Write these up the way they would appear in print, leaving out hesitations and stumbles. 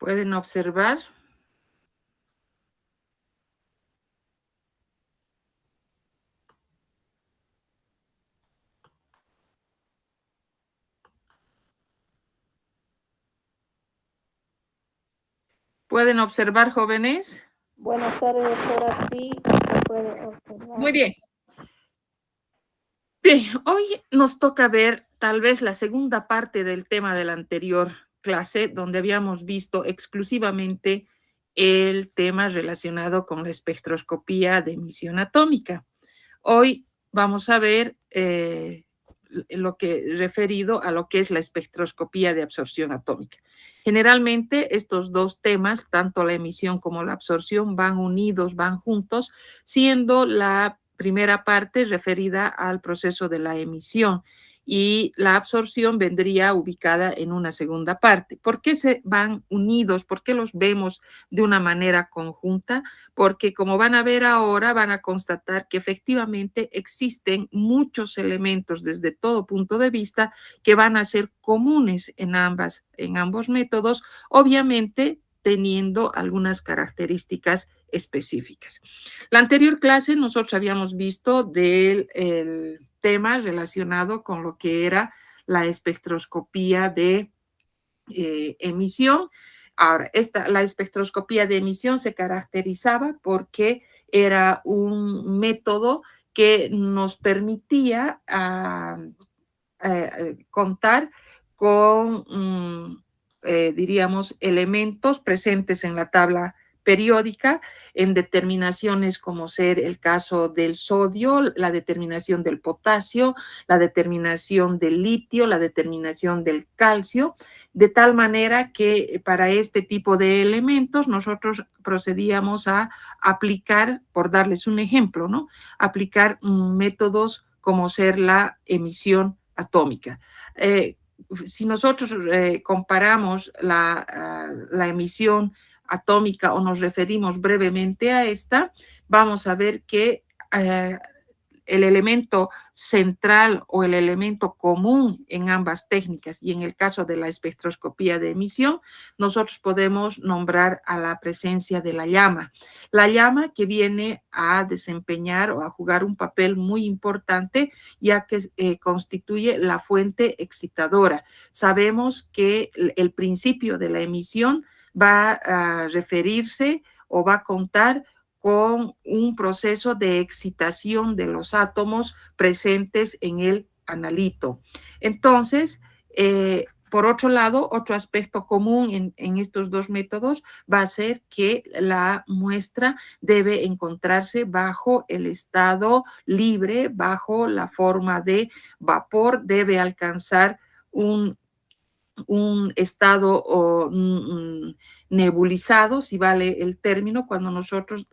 Pueden observar. ¿Pueden observar, jóvenes? Buenas tardes, doctora. Sí, se puede observar. Muy bien. Bien, hoy nos toca ver tal vez la segunda parte del tema de la anterior clase, donde habíamos visto exclusivamente el tema relacionado con la espectroscopía de emisión atómica. Hoy vamos a ver lo que referido a lo que es la espectroscopía de absorción atómica. Generalmente estos dos temas, tanto la emisión como la absorción, van unidos, van juntos, siendo la primera parte referida al proceso de la emisión y la absorción vendría ubicada en una segunda parte. ¿Por qué se van unidos? ¿Por qué los vemos de una manera conjunta? Porque como van a ver ahora, van a constatar que efectivamente existen muchos elementos desde todo punto de vista que van a ser comunes en ambos métodos, obviamente teniendo algunas características específicas. La anterior clase nosotros habíamos visto del tema relacionado con lo que era la espectroscopía de emisión. Ahora, la espectroscopía de emisión se caracterizaba porque era un método que nos permitía contar con, diríamos, elementos presentes en la tabla periódica en determinaciones como ser el caso del sodio, la determinación del potasio, la determinación del litio, la determinación del calcio, de tal manera que para este tipo de elementos nosotros procedíamos a aplicar, por darles un ejemplo, ¿no? Aplicar métodos como ser la emisión atómica. Si nosotros comparamos la emisión atómica o nos referimos brevemente a esta, vamos a ver que el elemento central o el elemento común en ambas técnicas y en el caso de la espectroscopía de emisión, nosotros podemos nombrar a la presencia de la llama. La llama que viene a desempeñar o a jugar un papel muy importante ya que constituye la fuente excitadora. Sabemos que el principio de la emisión va a referirse o va a contar con un proceso de excitación de los átomos presentes en el analito. Entonces, por otro lado, otro aspecto común en estos dos métodos va a ser que la muestra debe encontrarse bajo el estado libre, bajo la forma de vapor, debe alcanzar un estado nebulizado, si vale el término, cuando nosotros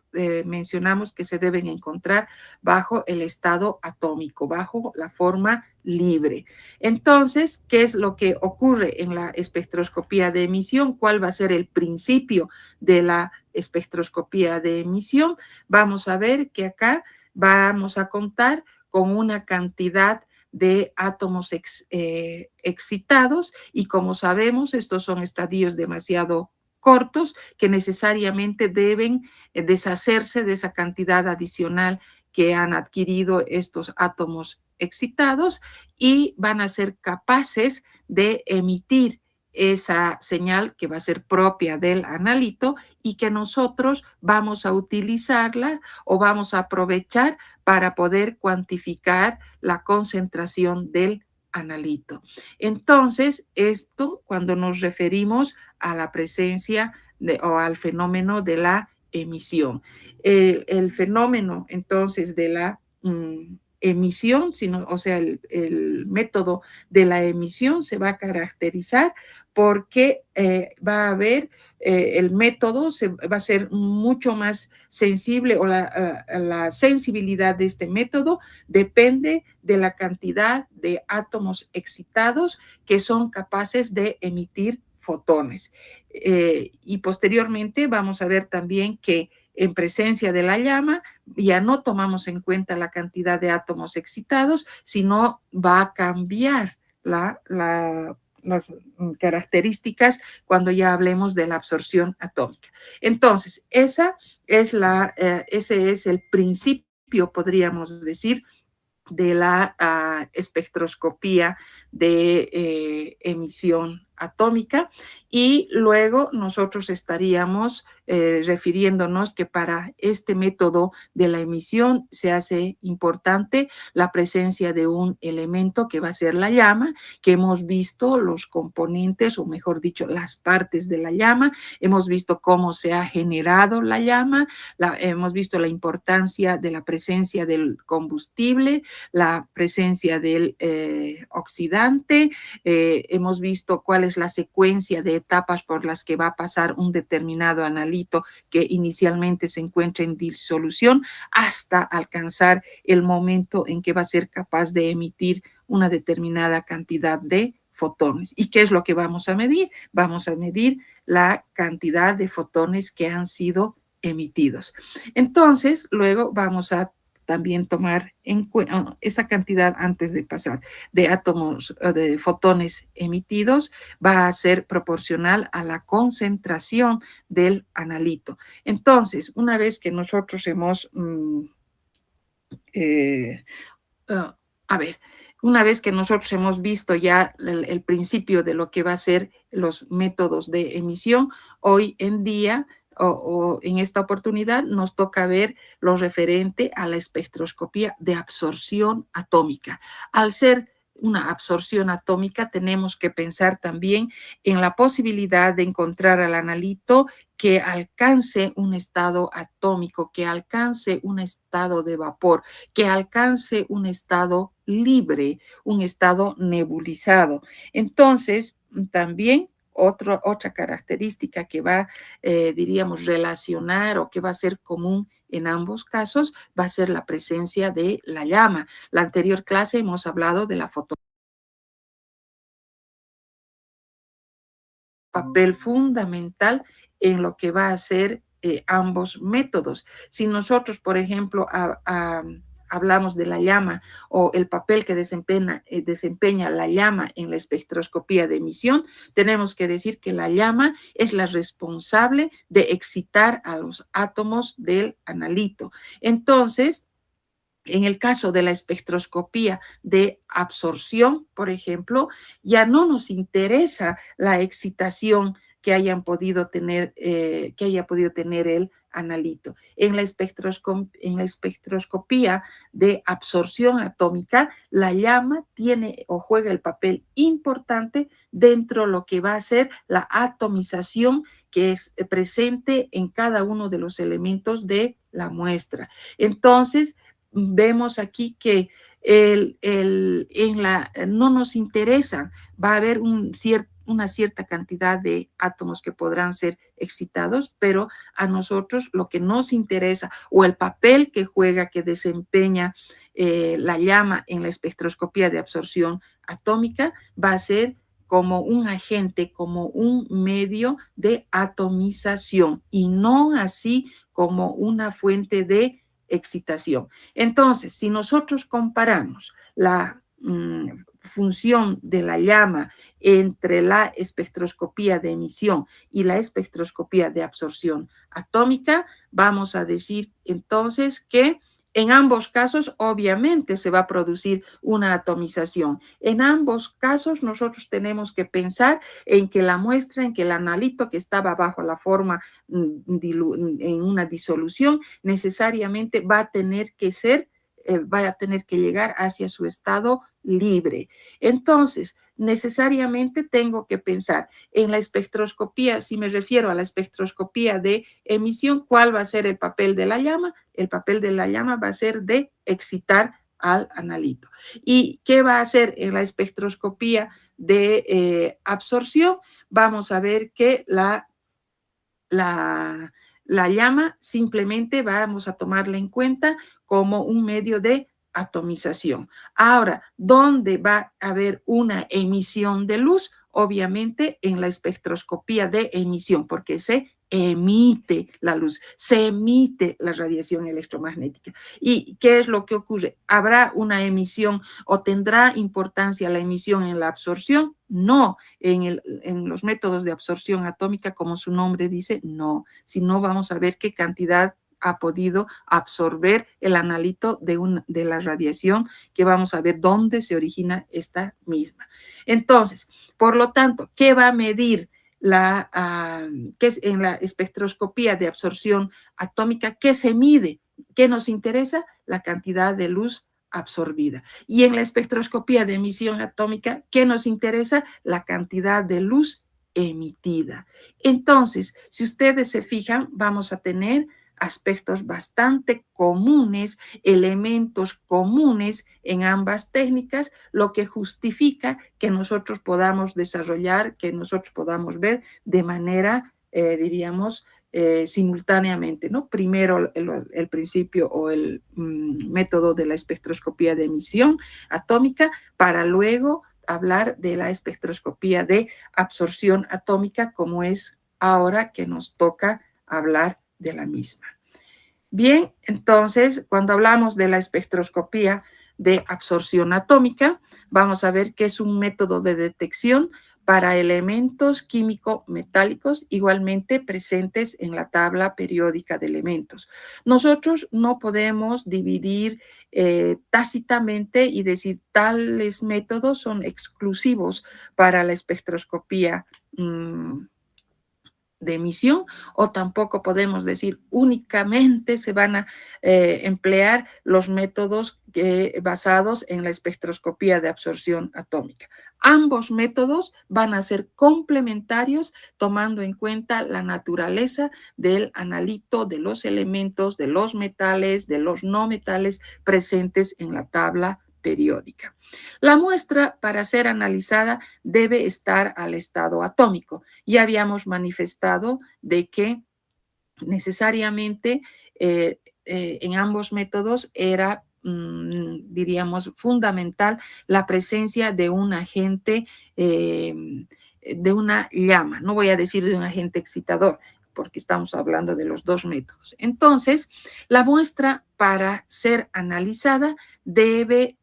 mencionamos que se deben encontrar bajo el estado atómico, bajo la forma libre. Entonces, ¿qué es lo que ocurre en la espectroscopía de emisión? ¿Cuál va a ser el principio de la espectroscopía de emisión? Vamos a ver que acá vamos a contar con una cantidad de átomos excitados y como sabemos, estos son estadios demasiado cortos que necesariamente deben deshacerse de esa cantidad adicional que han adquirido estos átomos excitados y van a ser capaces de emitir esa señal que va a ser propia del analito y que nosotros vamos a utilizarla o vamos a aprovechar para poder cuantificar la concentración del analito. Entonces, esto cuando nos referimos a la presencia o al fenómeno de la emisión. El fenómeno entonces de la emisión, o sea, el método de la emisión se va a caracterizar porque va a haber el método va a ser mucho más sensible o la sensibilidad de este método depende de la cantidad de átomos excitados que son capaces de emitir fotones. Y posteriormente vamos a ver también que en presencia de la llama ya no tomamos en cuenta la cantidad de átomos excitados, sino va a cambiar características cuando ya hablemos de la absorción atómica. Entonces, ese es el principio, podríamos decir, de la espectroscopía de emisión atómica, y luego nosotros estaríamos refiriéndonos que para este método de la emisión se hace importante la presencia de un elemento que va a ser la llama, que hemos visto los componentes, o mejor dicho, las partes de la llama, hemos visto cómo se ha generado la llama, hemos visto la importancia de la presencia del combustible, la presencia del oxidante, hemos visto cuál es la secuencia de etapas por las que va a pasar un determinado analito que inicialmente se encuentra en disolución hasta alcanzar el momento en que va a ser capaz de emitir una determinada cantidad de fotones. ¿Y qué es lo que vamos a medir? Vamos a medir la cantidad de fotones que han sido emitidos. Entonces, luego vamos a también tomar en cuenta esa cantidad antes de pasar de átomos, de fotones emitidos, va a ser proporcional a la concentración del analito. Entonces, una vez que nosotros hemos, una vez que nosotros hemos visto ya el principio de lo que va a ser los métodos de emisión, hoy en día o en esta oportunidad nos toca ver lo referente a la espectroscopía de absorción atómica. Al ser una absorción atómica, tenemos que pensar también en la posibilidad de encontrar al analito que alcance un estado atómico, que alcance un estado de vapor, que alcance un estado libre, un estado nebulizado. Entonces, también otra característica que va, diríamos, relacionar o que va a ser común en ambos casos va a ser la presencia de la llama. La anterior clase hemos hablado de la papel fundamental en lo que va a ser ambos métodos. Si nosotros, por ejemplo, hablamos de la llama o el papel que desempeña la llama en la espectroscopía de emisión, tenemos que decir que la llama es la responsable de excitar a los átomos del analito. Entonces, en el caso de la espectroscopía de absorción, por ejemplo, ya no nos interesa la excitación que haya podido tener el analito. En la espectroscopía de absorción atómica, la llama tiene o juega el papel importante dentro de lo que va a ser la atomización que es presente en cada uno de los elementos de la muestra. Entonces, vemos aquí que no nos interesa, va a haber una cierta cantidad de átomos que podrán ser excitados, pero a nosotros lo que nos interesa o el papel que juega, que desempeña la llama en la espectroscopía de absorción atómica va a ser como un agente, como un medio de atomización y no así como una fuente de excitación. Entonces, si nosotros comparamos la función de la llama entre la espectroscopía de emisión y la espectroscopía de absorción atómica, vamos a decir entonces que en ambos casos, obviamente, se va a producir una atomización. En ambos casos, nosotros tenemos que pensar en que la muestra, en que el analito que estaba bajo la forma en una disolución, necesariamente va a tener que llegar hacia su estado libre. Entonces, necesariamente tengo que pensar en la espectroscopía, si me refiero a la espectroscopía de emisión, ¿cuál va a ser el papel de la llama? El papel de la llama va a ser de excitar al analito. ¿Y qué va a hacer en la espectroscopía de absorción? Vamos a ver que la llama simplemente vamos a tomarla en cuenta como un medio de atomización. Ahora, ¿dónde va a haber una emisión de luz? Obviamente en la espectroscopía de emisión, porque se emite la luz, se emite la radiación electromagnética. ¿Y qué es lo que ocurre? ¿Habrá una emisión o tendrá importancia la emisión en la absorción? No, en los métodos de absorción atómica, como su nombre dice, no, sino vamos a ver qué cantidad ha podido absorber el analito de la radiación, que vamos a ver dónde se origina esta misma. Entonces, por lo tanto, ¿qué va a medir que es en la espectroscopía de absorción atómica? ¿Qué se mide? ¿Qué nos interesa? La cantidad de luz absorbida. Y en la espectroscopía de emisión atómica, ¿qué nos interesa? La cantidad de luz emitida. Entonces, si ustedes se fijan, vamos a tener aspectos bastante comunes, elementos comunes en ambas técnicas, lo que justifica que nosotros podamos desarrollar, que nosotros podamos ver de manera, diríamos, simultáneamente, ¿no? Primero el principio o el método de la espectroscopía de emisión atómica, para luego hablar de la espectroscopía de absorción atómica, como es ahora que nos toca hablar de la misma. Bien, entonces, cuando hablamos de la espectroscopía de absorción atómica, vamos a ver que es un método de detección para elementos químico-metálicos igualmente presentes en la tabla periódica de elementos. Nosotros no podemos dividir tácitamente y decir tales métodos son exclusivos para la espectroscopía de emisión, o tampoco podemos decir únicamente se van a emplear los métodos basados en la espectroscopía de absorción atómica. Ambos métodos van a ser complementarios tomando en cuenta la naturaleza del analito, de los elementos, de los metales, de los no metales presentes en la tabla periódica. La muestra, para ser analizada, debe estar al estado atómico. Ya habíamos manifestado de que necesariamente en ambos métodos era, diríamos, fundamental la presencia de un agente, de una llama. No voy a decir de un agente excitador, porque estamos hablando de los dos métodos. Entonces, la muestra, para ser analizada, debe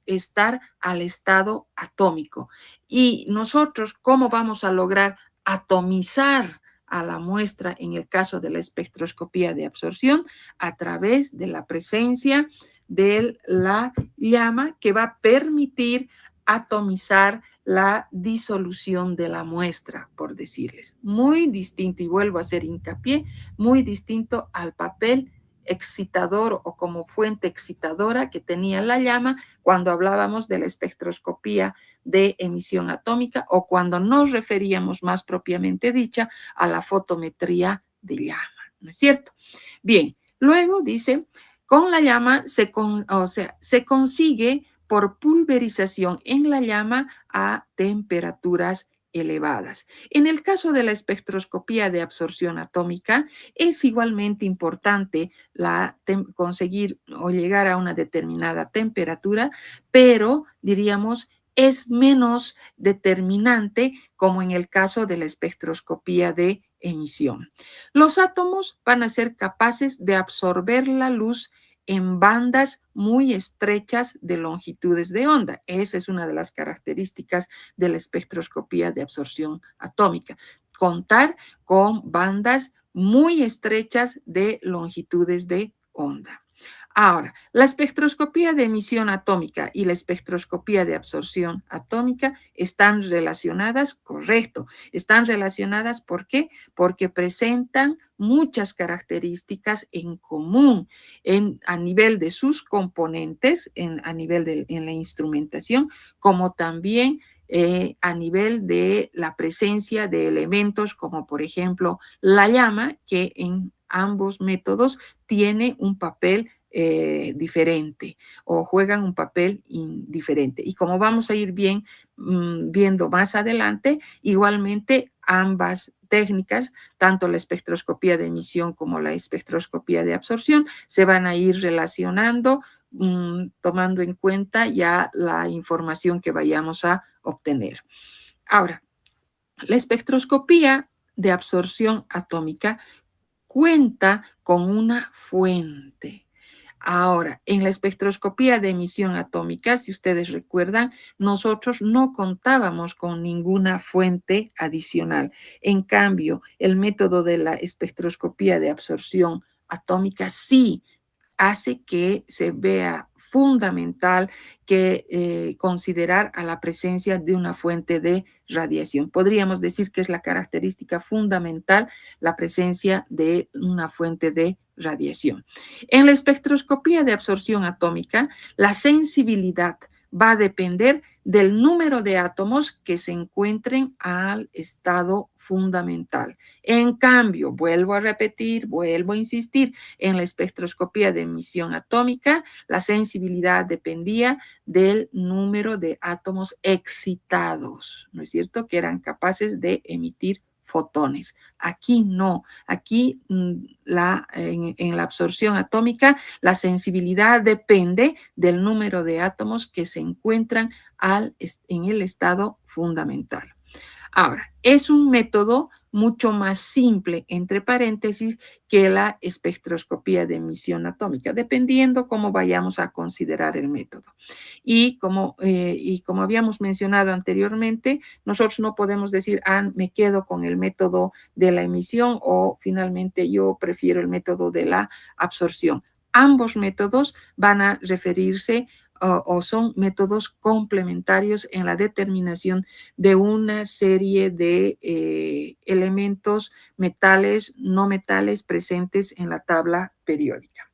estar al estado atómico. Y nosotros, ¿cómo vamos a lograr atomizar a la muestra en el caso de la espectroscopía de absorción? A través de la presencia de la llama, que va a permitir atomizar la disolución de la muestra, por decirles. Muy distinto, y vuelvo a hacer hincapié, muy distinto al papel excitador o como fuente excitadora que tenía la llama cuando hablábamos de la espectroscopía de emisión atómica, o cuando nos referíamos más propiamente dicha a la fotometría de llama, ¿no es cierto? Bien, luego dice, con la llama se consigue por pulverización en la llama a temperaturas elevadas. En el caso de la espectroscopía de absorción atómica, es igualmente importante conseguir o llegar a una determinada temperatura, pero diríamos es menos determinante como en el caso de la espectroscopía de emisión. Los átomos van a ser capaces de absorber la luz en bandas muy estrechas de longitudes de onda. Esa es una de las características de la espectroscopía de absorción atómica. Contar con bandas muy estrechas de longitudes de onda. Ahora, la espectroscopía de emisión atómica y la espectroscopía de absorción atómica están relacionadas, correcto. Están relacionadas, ¿por qué? Porque presentan muchas características en común a nivel de sus componentes, a nivel en la instrumentación, como también a nivel de la presencia de elementos como, por ejemplo, la llama, que en ambos métodos tiene un papel diferente, o juegan un papel diferente. Y como vamos a ir viendo más adelante, igualmente ambas técnicas, tanto la espectroscopía de emisión como la espectroscopía de absorción, se van a ir relacionando, tomando en cuenta ya la información que vayamos a obtener. Ahora, la espectroscopía de absorción atómica cuenta con una fuente. Ahora, en la espectroscopía de emisión atómica, si ustedes recuerdan, nosotros no contábamos con ninguna fuente adicional. En cambio, el método de la espectroscopía de absorción atómica sí hace que se vea fundamental que considerar a la presencia de una fuente de radiación. Podríamos decir que es la característica fundamental la presencia de una fuente de radiación. En la espectroscopía de absorción atómica, la sensibilidad va a depender del número de átomos que se encuentren al estado fundamental. En cambio, vuelvo a repetir, vuelvo a insistir, en la espectroscopía de emisión atómica, la sensibilidad dependía del número de átomos excitados, ¿no es cierto?, que eran capaces de emitir fotones. Aquí no, aquí en la absorción atómica la sensibilidad depende del número de átomos que se encuentran en el estado fundamental. Ahora, es un método mucho más simple, entre paréntesis, que la espectroscopía de emisión atómica, dependiendo cómo vayamos a considerar el método. Y como habíamos mencionado anteriormente, nosotros no podemos decir, me quedo con el método de la emisión o finalmente yo prefiero el método de la absorción. Ambos métodos van a referirse o son métodos complementarios en la determinación de una serie de elementos metales, no metales presentes en la tabla periódica.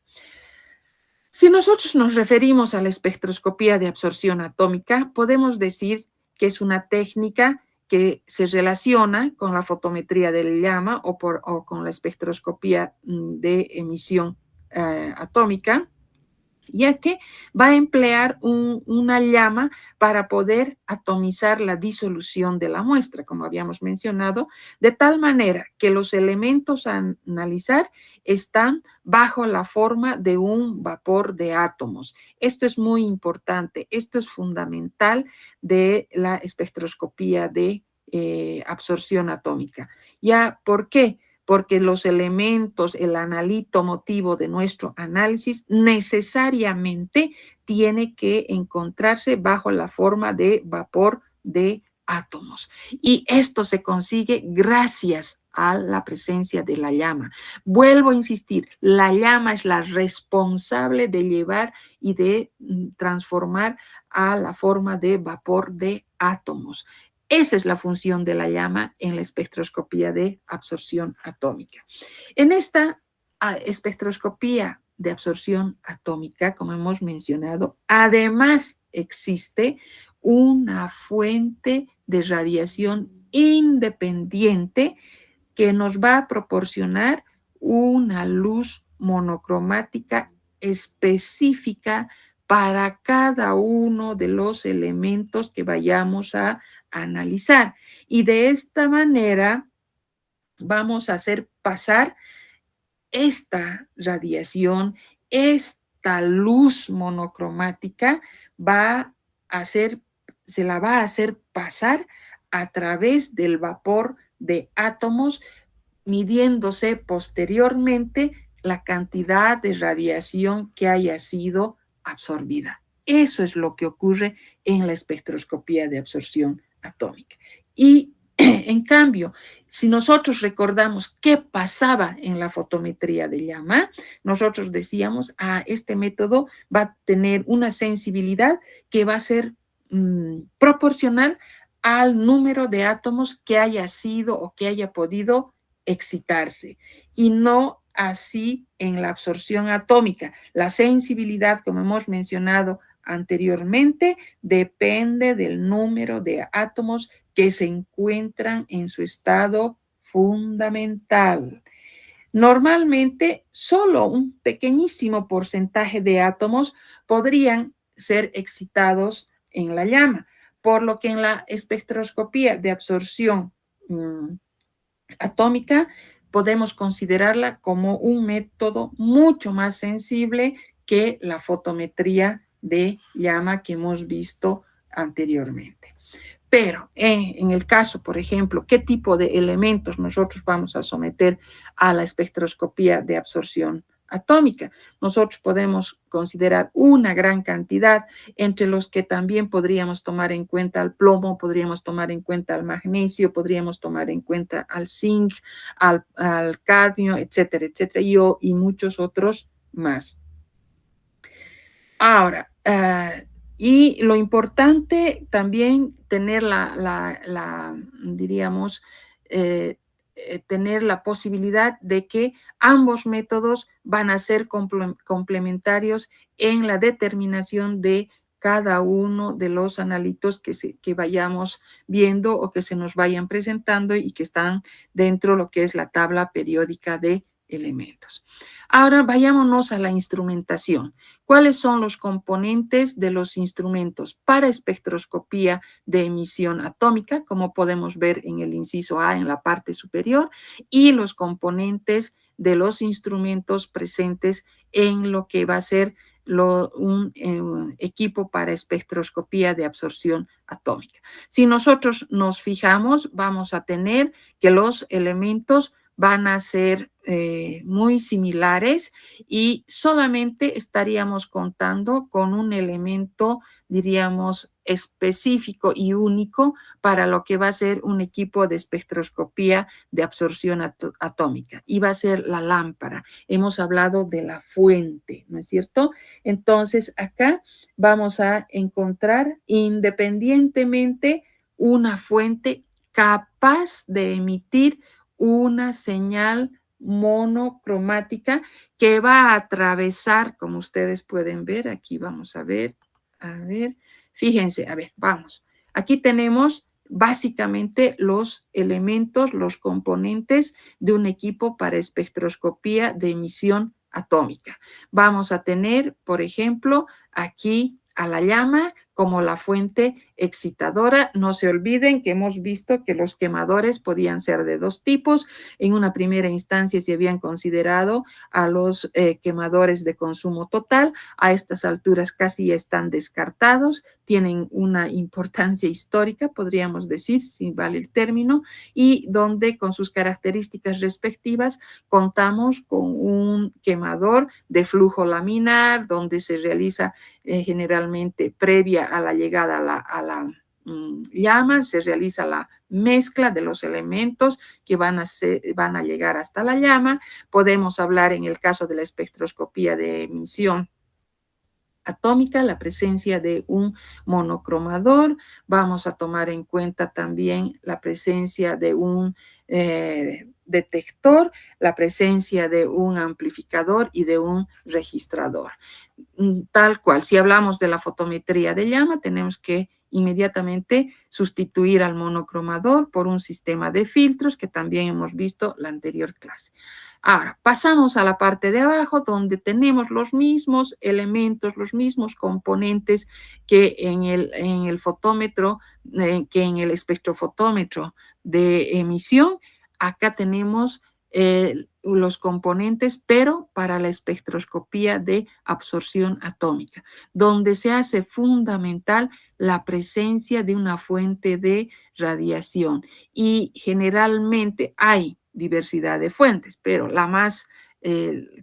Si nosotros nos referimos a la espectroscopía de absorción atómica, podemos decir que es una técnica que se relaciona con la fotometría del llama o con la espectroscopía de emisión atómica, ya que va a emplear una llama para poder atomizar la disolución de la muestra, como habíamos mencionado, de tal manera que los elementos a analizar están bajo la forma de un vapor de átomos. Esto es muy importante, esto es fundamental de la espectroscopía de absorción atómica. ¿Ya por qué? Porque los elementos, el analito motivo de nuestro análisis necesariamente tiene que encontrarse bajo la forma de vapor de átomos. Y esto se consigue gracias a la presencia de la llama. Vuelvo a insistir, la llama es la responsable de llevar y de transformar a la forma de vapor de átomos. Esa es la función de la llama en la espectroscopía de absorción atómica. En esta espectroscopía de absorción atómica, como hemos mencionado, además existe una fuente de radiación independiente que nos va a proporcionar una luz monocromática específica para cada uno de los elementos que vayamos a analizar. Y de esta manera vamos a hacer pasar esta radiación, esta luz monocromática se la va a hacer pasar a través del vapor de átomos, midiéndose posteriormente la cantidad de radiación que haya sido absorbida. Eso es lo que ocurre en la espectroscopía de absorción atómica. Y en cambio, si nosotros recordamos qué pasaba en la fotometría de llama, nosotros decíamos, este método va a tener una sensibilidad que va a ser proporcional al número de átomos que haya sido o que haya podido excitarse, y no así en la absorción atómica. La sensibilidad, como hemos mencionado anteriormente, depende del número de átomos que se encuentran en su estado fundamental. Normalmente, solo un pequeñísimo porcentaje de átomos podrían ser excitados en la llama, por lo que en la espectroscopía de absorción atómica podemos considerarla como un método mucho más sensible que la fotometría de llama que hemos visto anteriormente. Pero en el caso, por ejemplo, ¿qué tipo de elementos nosotros vamos a someter a la espectroscopía de absorción atómica? Nosotros podemos considerar una gran cantidad, entre los que también podríamos tomar en cuenta al plomo, podríamos tomar en cuenta al magnesio, podríamos tomar en cuenta al zinc, al cadmio, etcétera, etcétera, y muchos otros más. Ahora, y lo importante también tener diríamos, tener la posibilidad de que ambos métodos van a ser complementarios en la determinación de cada uno de los analitos que vayamos viendo o que se nos vayan presentando y que están dentro de lo que es la tabla periódica de elementos. Ahora vayámonos a la instrumentación. ¿Cuáles son los componentes de los instrumentos para espectroscopía de emisión atómica? Como podemos ver en el inciso A en la parte superior, y los componentes de los instrumentos presentes en lo que va a ser un equipo para espectroscopía de absorción atómica. Si nosotros nos fijamos, vamos a tener que los elementos van a ser muy similares y solamente estaríamos contando con un elemento, diríamos, específico y único para lo que va a ser un equipo de espectroscopía de absorción atómica, y va a ser la lámpara. Hemos hablado de la fuente, ¿no es cierto? Entonces, acá vamos a encontrar independientemente una fuente capaz de emitir una señal monocromática que va a atravesar, como ustedes pueden ver, aquí vamos a ver, fíjense, a ver, vamos. Aquí tenemos básicamente los elementos, los componentes de un equipo para espectroscopía de emisión atómica. Vamos a tener, por ejemplo, aquí a la llama como la fuente excitadora. No se olviden que hemos visto que los quemadores podían ser de dos tipos. En una primera instancia se habían considerado a los quemadores de consumo total. A estas alturas casi están descartados, tienen una importancia histórica, podríamos decir, si vale el término, y donde con sus características respectivas contamos con un quemador de flujo laminar, donde se realiza generalmente previa a la llegada a la llama, se realiza la mezcla de los elementos que van a llegar hasta la llama. Podemos hablar en el caso de la espectroscopía de emisión atómica, la presencia de un monocromador. Vamos a tomar en cuenta también la presencia de un detector, la presencia de un amplificador y de un registrador. Tal cual, si hablamos de la fotometría de llama, tenemos que inmediatamente sustituir al monocromador por un sistema de filtros que también hemos visto la anterior clase. Ahora, pasamos a la parte de abajo donde tenemos los mismos elementos, los mismos componentes que en el fotómetro, que en el espectrofotómetro de emisión. Acá tenemos los componentes, pero para la espectroscopía de absorción atómica, donde se hace fundamental la presencia de una fuente de radiación. Y generalmente hay diversidad de fuentes, pero la más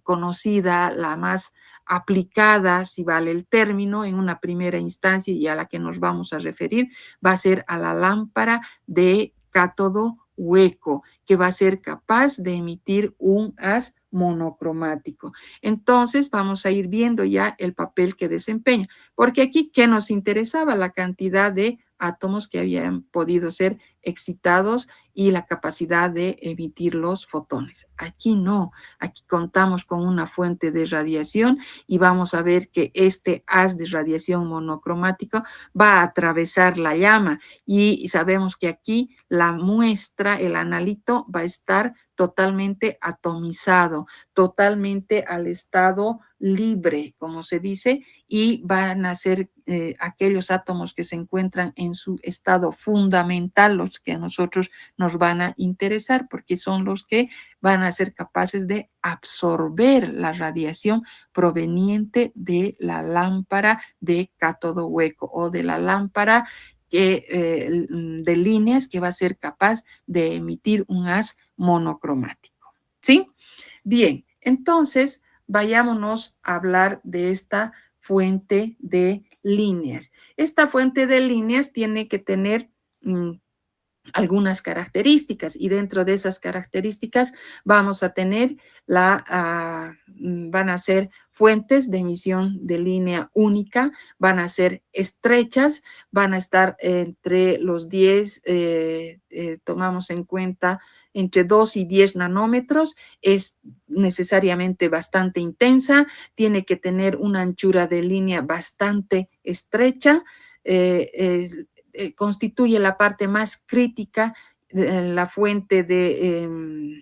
conocida, la más aplicada, si vale el término, en una primera instancia y a la que nos vamos a referir, va a ser a la lámpara de cátodo hueco, que va a ser capaz de emitir un haz monocromático. Entonces vamos a ir viendo ya el papel que desempeña, porque aquí, ¿qué nos interesaba? La cantidad de átomos que habían podido ser excitados y la capacidad de emitir los fotones. Aquí no, aquí contamos con una fuente de radiación y vamos a ver que este haz de radiación monocromático va a atravesar la llama y sabemos que aquí la muestra, el analito, va a estar totalmente atomizado, totalmente al estado libre, como se dice, y van a ser aquellos átomos que se encuentran en su estado fundamental los que a nosotros nos van a interesar, porque son los que van a ser capaces de absorber la radiación proveniente de la lámpara de cátodo hueco o de la lámpara de líneas que va a ser capaz de emitir un haz monocromático. ¿Sí? Bien, entonces vayámonos a hablar de esta fuente de líneas. Esta fuente de líneas tiene que tener algunas características y dentro de esas características vamos a tener van a ser fuentes de emisión de línea única, van a ser estrechas, van a estar entre los 10, tomamos en cuenta entre 2 y 10 nanómetros, es necesariamente bastante intensa, tiene que tener una anchura de línea bastante estrecha, constituye la parte más crítica de la fuente de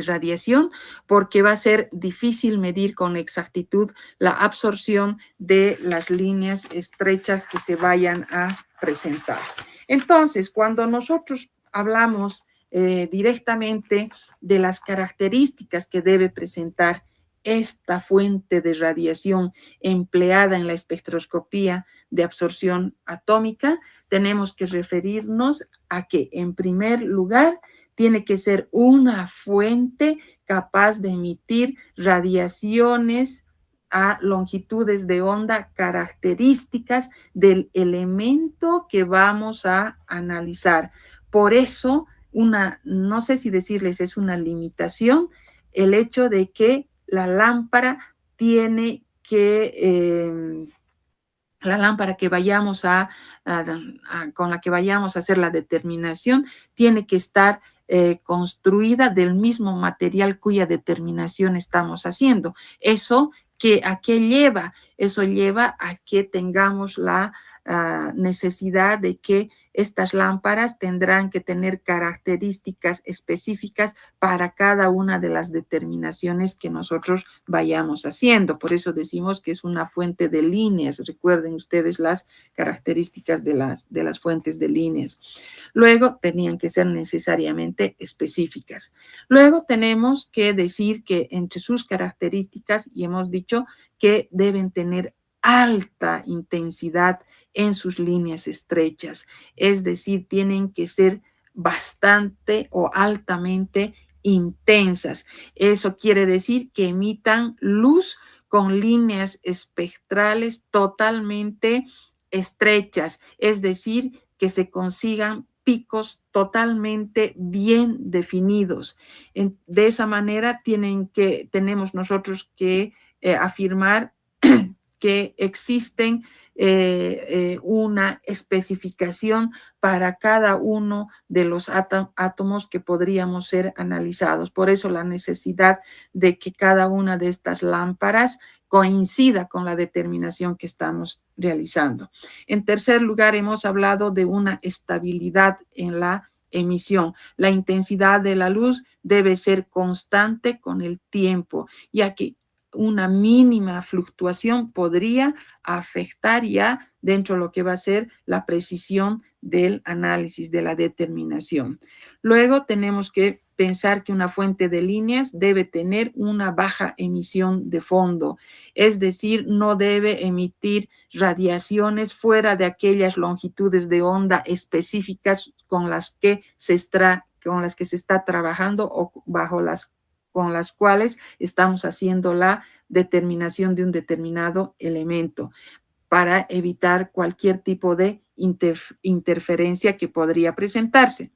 radiación, porque va a ser difícil medir con exactitud la absorción de las líneas estrechas que se vayan a presentar. Entonces, cuando nosotros hablamos directamente de las características que debe presentar esta fuente de radiación empleada en la espectroscopía de absorción atómica, tenemos que referirnos a que, en primer lugar, tiene que ser una fuente capaz de emitir radiaciones a longitudes de onda características del elemento que vamos a analizar. Por eso, no sé si decirles es una limitación, el hecho de que la lámpara tiene que, la lámpara que vayamos con la que vayamos a hacer la determinación, tiene que estar construida del mismo material cuya determinación estamos haciendo. ¿A qué lleva? Eso lleva a que tengamos la necesidad de que estas lámparas tendrán que tener características específicas para cada una de las determinaciones que nosotros vayamos haciendo. Por eso decimos que es una fuente de líneas. Recuerden ustedes las características de las fuentes de líneas. Luego, tenían que ser necesariamente específicas. Luego, tenemos que decir que entre sus características, y hemos dicho que deben tener alta intensidad en sus líneas estrechas, es decir, tienen que ser bastante o altamente intensas. Eso quiere decir que emitan luz con líneas espectrales totalmente estrechas, es decir, que se consigan picos totalmente bien definidos. De esa manera tenemos nosotros que afirmar que existen una especificación para cada uno de los átomos que podríamos ser analizados. Por eso la necesidad de que cada una de estas lámparas coincida con la determinación que estamos realizando. En tercer lugar, hemos hablado de una estabilidad en la emisión. La intensidad de la luz debe ser constante con el tiempo, ya que una mínima fluctuación podría afectar ya dentro de lo que va a ser la precisión del análisis, de la determinación. Luego tenemos que pensar que una fuente de líneas debe tener una baja emisión de fondo, es decir, no debe emitir radiaciones fuera de aquellas longitudes de onda específicas con las que se está trabajando o con las cuales estamos haciendo la determinación de un determinado elemento, para evitar cualquier tipo de interferencia que podría presentarse.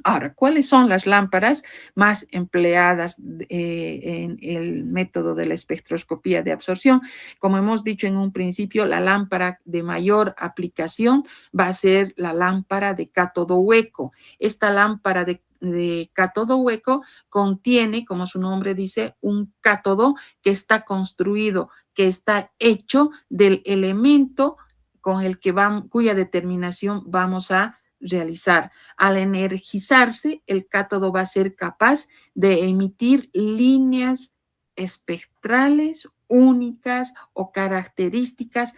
Ahora, ¿cuáles son las lámparas más empleadas en el método de la espectroscopía de absorción? Como hemos dicho en un principio, la lámpara de mayor aplicación va a ser la lámpara de cátodo hueco. Esta lámpara de cátodo hueco contiene, como su nombre dice, un cátodo que está construido, que está hecho del elemento con el que cuya determinación vamos a realizar. Al energizarse, el cátodo va a ser capaz de emitir líneas espectrales únicas o características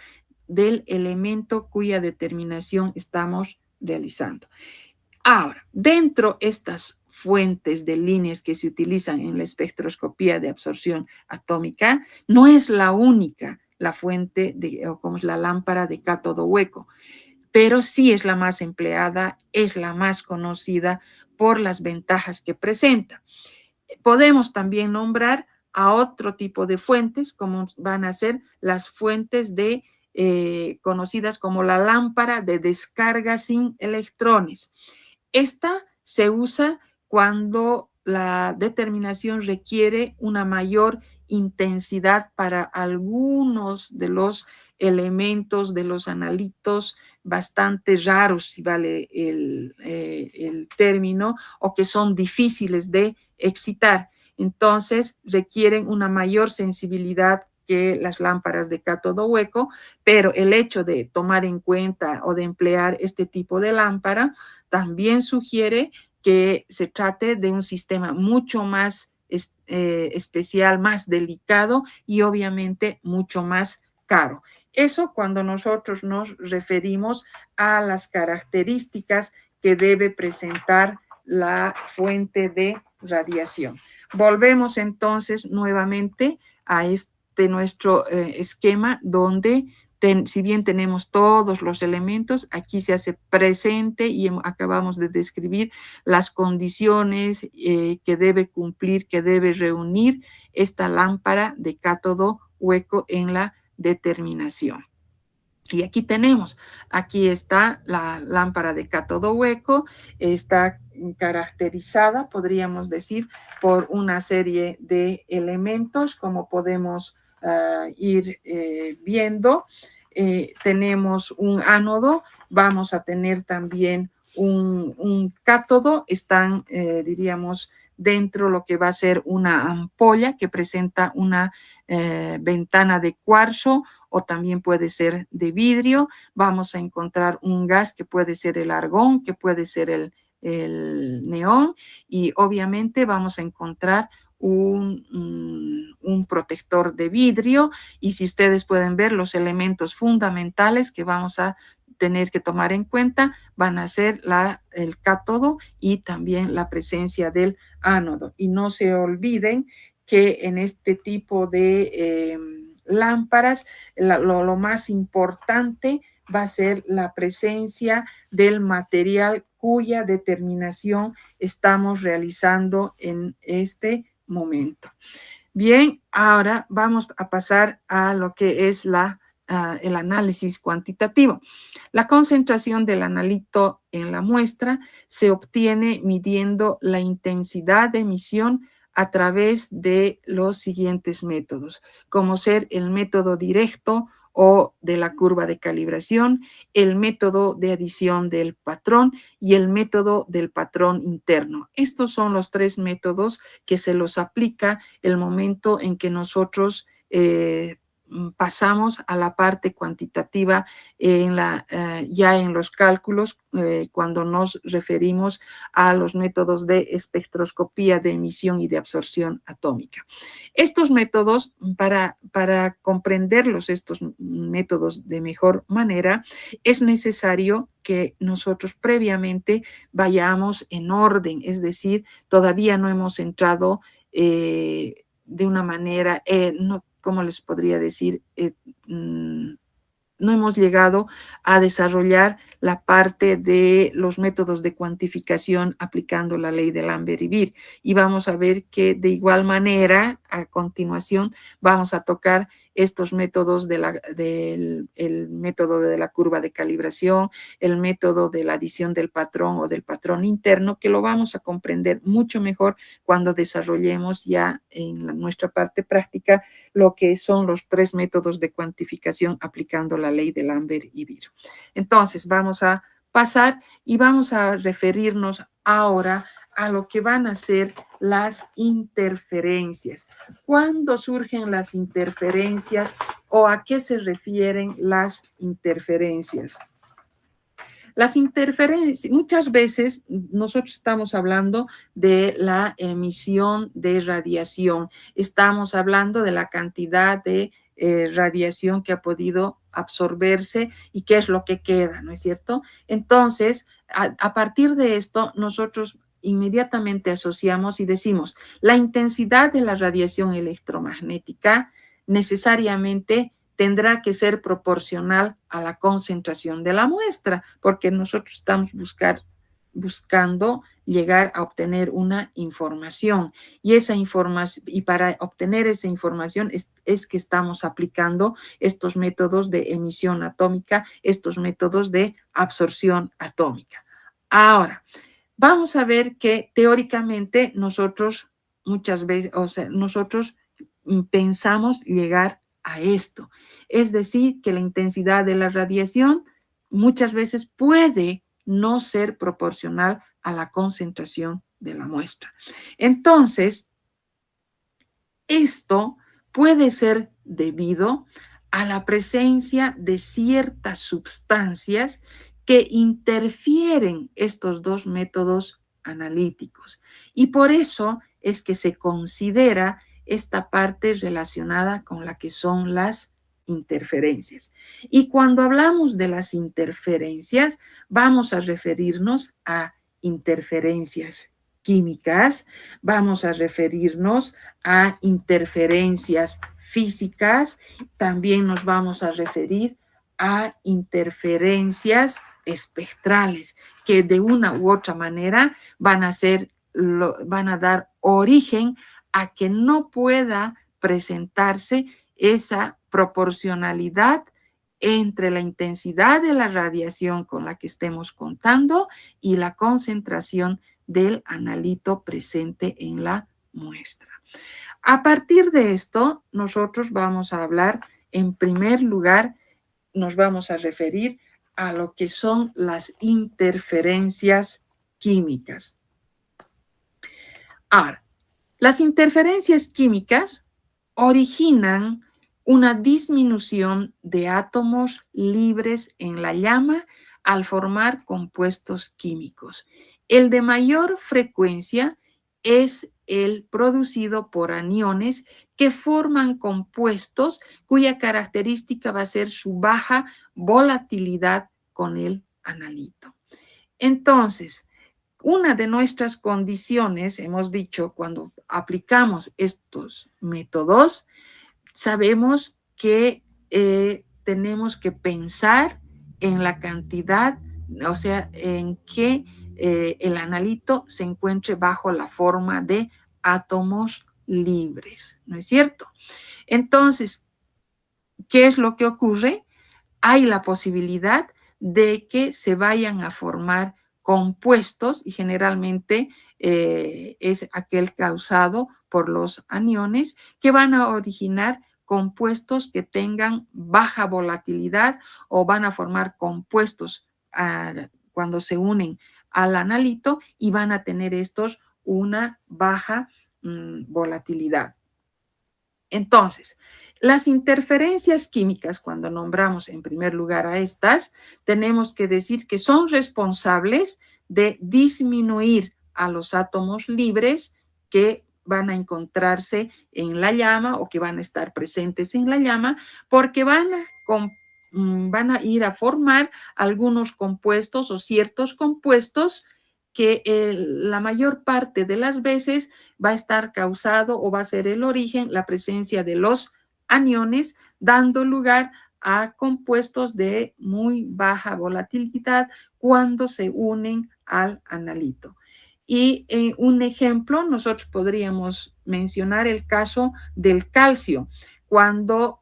del elemento cuya determinación estamos realizando. Ahora, dentro de estas fuentes de líneas que se utilizan en la espectroscopía de absorción atómica, no es la única la fuente como es la lámpara de cátodo hueco. pero sí es la más empleada, es la más conocida por las ventajas que presenta. Podemos también nombrar a otro tipo de fuentes, como van a ser las fuentes de conocidas como la lámpara de descarga sin electrones. Esta se usa cuando la determinación requiere una mayor intensidad para algunos de los elementos, de los analitos bastante raros, si vale el término, o que son difíciles de excitar. Entonces requieren una mayor sensibilidad que las lámparas de cátodo hueco, pero el hecho de tomar en cuenta o de emplear este tipo de lámpara también sugiere que se trate de un sistema mucho más especial, más delicado y obviamente mucho más caro. Eso cuando nosotros nos referimos a las características que debe presentar la fuente de radiación. Volvemos entonces nuevamente a nuestro esquema donde si bien tenemos todos los elementos, aquí se hace presente y acabamos de describir las condiciones que debe cumplir, que debe reunir esta lámpara de cátodo hueco en la determinación. Y aquí está la lámpara de cátodo hueco, está caracterizada, podríamos decir, por una serie de elementos, como podemos ir viendo. Tenemos un ánodo, vamos a tener también un cátodo, están, diríamos, dentro lo que va a ser una ampolla que presenta una ventana de cuarzo o también puede ser de vidrio. Vamos a encontrar un gas que puede ser el argón, que puede ser el neón y obviamente vamos a encontrar un protector de vidrio y si ustedes pueden ver los elementos fundamentales que vamos a tener que tomar en cuenta van a ser el cátodo y también la presencia del ánodo. Y no se olviden que en este tipo de lámparas lo más importante va a ser la presencia del material cuya determinación estamos realizando en este momento. Bien, ahora vamos a pasar a lo que es el análisis cuantitativo. La concentración del analito en la muestra se obtiene midiendo la intensidad de emisión a través de los siguientes métodos, como ser el método directo o de la curva de calibración, el método de adición del patrón y el método del patrón interno. Estos son los tres métodos que se los aplica el momento en que nosotros pasamos a la parte cuantitativa ya en los cálculos cuando nos referimos a los métodos de espectroscopía de emisión y de absorción atómica. Estos métodos, para comprenderlos, estos métodos de mejor manera, es necesario que nosotros previamente vayamos en orden, es decir, todavía no hemos entrado de una manera, ¿cómo les podría decir? No hemos llegado a desarrollar la parte de los métodos de cuantificación aplicando la ley de Lambert y Beer. Y vamos a ver que de igual manera, a continuación, vamos a tocar estos métodos del método de la curva de calibración, el método de la adición del patrón o del patrón interno, que lo vamos a comprender mucho mejor cuando desarrollemos ya en nuestra parte práctica lo que son los tres métodos de cuantificación aplicando la ley de Lambert y Beer. Entonces, vamos a pasar y vamos a referirnos ahora a lo que van a ser las interferencias. ¿Cuándo surgen las interferencias o a qué se refieren las interferencias? Las interferencias, muchas veces nosotros estamos hablando de la emisión de radiación, estamos hablando de la cantidad de radiación que ha podido absorberse y qué es lo que queda, ¿no es cierto? Entonces, a partir de esto, nosotros inmediatamente asociamos y decimos, la intensidad de la radiación electromagnética necesariamente tendrá que ser proporcional a la concentración de la muestra, porque nosotros estamos buscando llegar a obtener una información y esa información, y para obtener esa información es que estamos aplicando estos métodos de emisión atómica, estos métodos de absorción atómica. Ahora, vamos a ver que teóricamente nosotros muchas veces, o sea, nosotros pensamos llegar a esto. Es decir, que la intensidad de la radiación muchas veces puede no ser proporcional a la concentración de la muestra. Entonces, esto puede ser debido a la presencia de ciertas sustancias que interfieren estos dos métodos analíticos. Y por eso es que se considera esta parte relacionada con la que son las interferencias. Y cuando hablamos de las interferencias, vamos a referirnos a interferencias químicas, vamos a referirnos a interferencias físicas, también nos vamos a referir a interferencias espectrales, que de una u otra manera van a dar origen a que no pueda presentarse esa proporcionalidad entre la intensidad de la radiación con la que estemos contando y la concentración del analito presente en la muestra. A partir de esto, nosotros vamos a hablar, en primer lugar, nos vamos a referir a lo que son las interferencias químicas. Ahora, las interferencias químicas originan una disminución de átomos libres en la llama al formar compuestos químicos. El de mayor frecuencia es el producido por aniones que forman compuestos cuya característica va a ser su baja volatilidad con el analito. Entonces, una de nuestras condiciones, hemos dicho, cuando aplicamos estos métodos, sabemos que tenemos que pensar en la cantidad, o sea, en que el analito se encuentre bajo la forma de átomos libres, ¿no es cierto? Entonces, ¿qué es lo que ocurre? Hay la posibilidad de que se vayan a formar compuestos y generalmente es aquel causado por los aniones que van a originar compuestos que tengan baja volatilidad o van a formar compuestos cuando se unen al analito y van a tener estos una baja volatilidad. Entonces, las interferencias químicas, cuando nombramos en primer lugar a estas, tenemos que decir que son responsables de disminuir a los átomos libres que van a encontrarse en la llama o que van a estar presentes en la llama, porque van a ir a formar algunos compuestos o ciertos compuestos que la mayor parte de las veces va a estar causado o va a ser el origen la presencia de los aniones, dando lugar a compuestos de muy baja volatilidad cuando se unen al analito. Y un ejemplo, nosotros podríamos mencionar el caso del calcio. Cuando